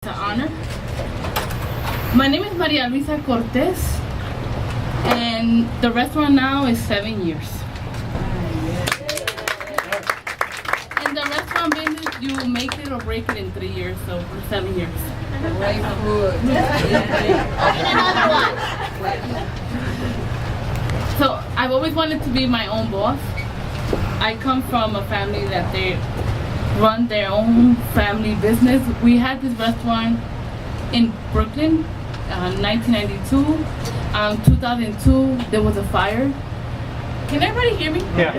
It's an honor. My name is María Luisa Cortez, and the restaurant now is 7 years. In the restaurant business, you make it or break it in 3 years, so for 7 years. Great food. Another one. So I've always wanted to be my own boss. I come from a family that they run their own family business. We had this restaurant in Brooklyn, 1992. 2002, there was a fire. Can everybody hear me? Yeah.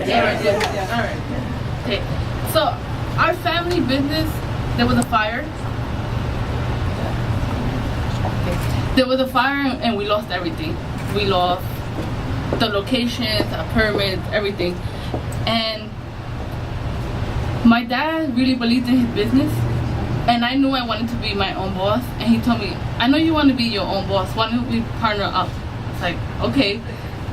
All right. Okay. So our family business, there was a fire. There was a fire and we lost everything. We lost the locations, our permits, everything. And my dad really believed in his business, and I knew I wanted to be my own boss. And he told me, I know you want to be your own boss. Why don't we partner up? It's like, okay.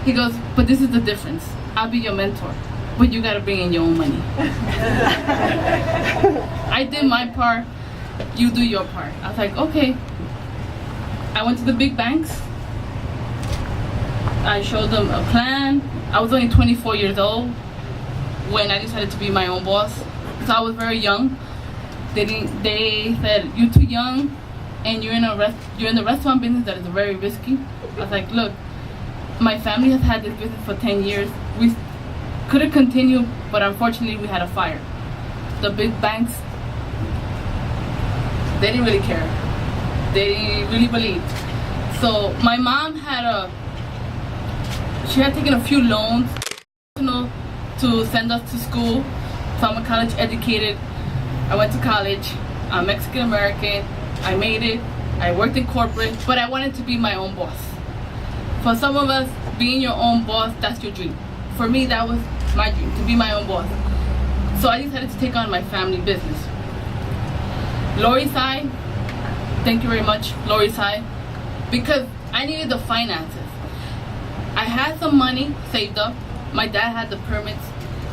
He goes, but this is the difference. I'll be your mentor, but you got to bring in your own money. I did my part. You do your part. I was like, okay. I went to the big banks. I showed them a plan. I was only 24 years old when I decided to be my own boss. So I was very young. They said, you're too young and you're in the restaurant business that is very risky. I was like, look, my family has had this business for 10 years. We could have continued, but unfortunately we had a fire. The big banks, they didn't really care. They really believed. So my mom she had taken a few loans, to send us to school. So I'm a college educated. I went to college. I'm Mexican American. I made it. I worked in corporate, but I wanted to be my own boss. For some of us, being your own boss, that's your dream. For me, that was my dream, to be my own boss. So I decided to take on my family business. Lower East Side, thank you very much, Lower East Side, because I needed the finances. I had some money saved up. My dad had the permits,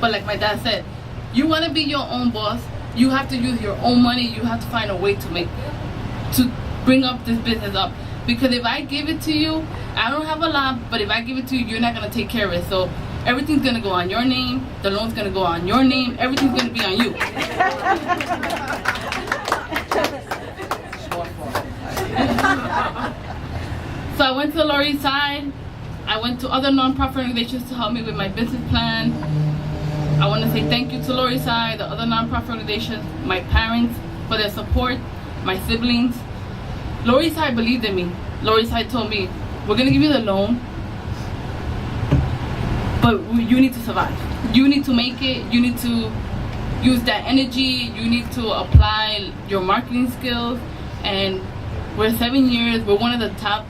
but like my dad said, you want to be your own boss, you have to use your own money. You have to find a way to bring up this business up. Because if I give it to you, I don't have a lot, but if I give it to you, you're not going to take care of it. So everything's going to go on your name, the loan's going to go on your name, everything's going to be on you. So I went to the Lower East Side. I went to other nonprofit organizations to help me with my business plan. I want to say thank you to Lower East Side, the other nonprofit organizations, my parents for their support, my siblings. Lower East Side believed in me. Lower East Side told me, we're going to give you the loan, but you need to survive. You need to make it. You need to use that energy. You need to apply your marketing skills. And we're 7 years. We're one of the top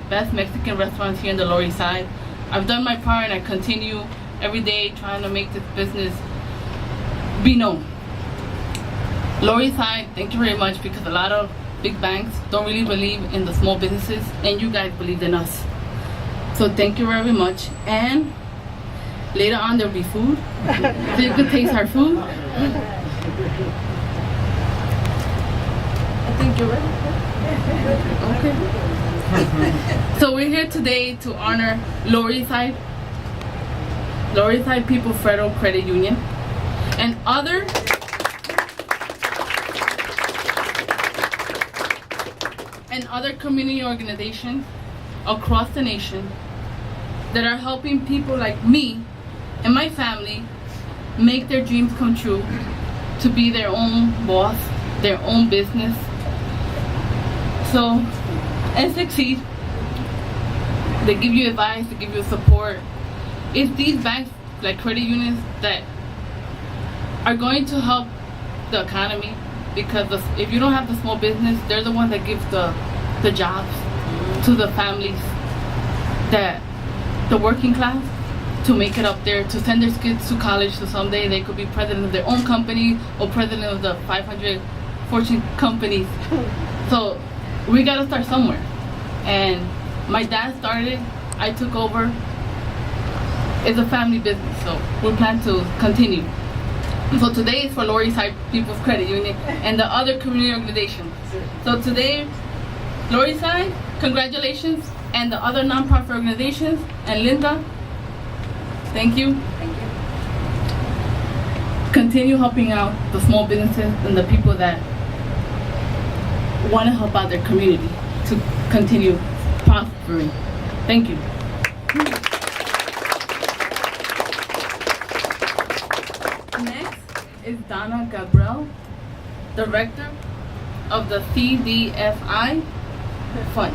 best Mexican restaurants here in the Lower East Side. I've done my part and I continue every day trying to make this business be known. Lower East Side, thank you very much, because a lot of big banks don't really believe in the small businesses, and you guys believed in us. So thank you very much. And later on there'll be food, so you can taste our food. I think you're ready. Okay. So we're here today to honor Lower East Side People Federal Credit Union, and other community organizations across the nation that are helping people like me and my family make their dreams come true, to be their own boss, their own business, and succeed. They give you advice, they give you support. It's these banks, like credit unions, that are going to help the economy, because if you don't have the small business, they're the ones that give the jobs to the families, that the working class, to make it up there, to send their kids to college, so someday they could be president of their own company or president of the 500 Fortune companies. So we gotta start somewhere. And my dad started, I took over. It's a family business, so we plan to continue. So today is for Lower East Side People's Credit Union and the other community organizations. So today, Lower East Side, congratulations, and the other nonprofit organizations, and Linda, thank you. Thank you. Continue helping out the small businesses and the people that want to help out their community to continue prospering. Thank you. Next is Donna Gabriel, Director of the CDFI Fund.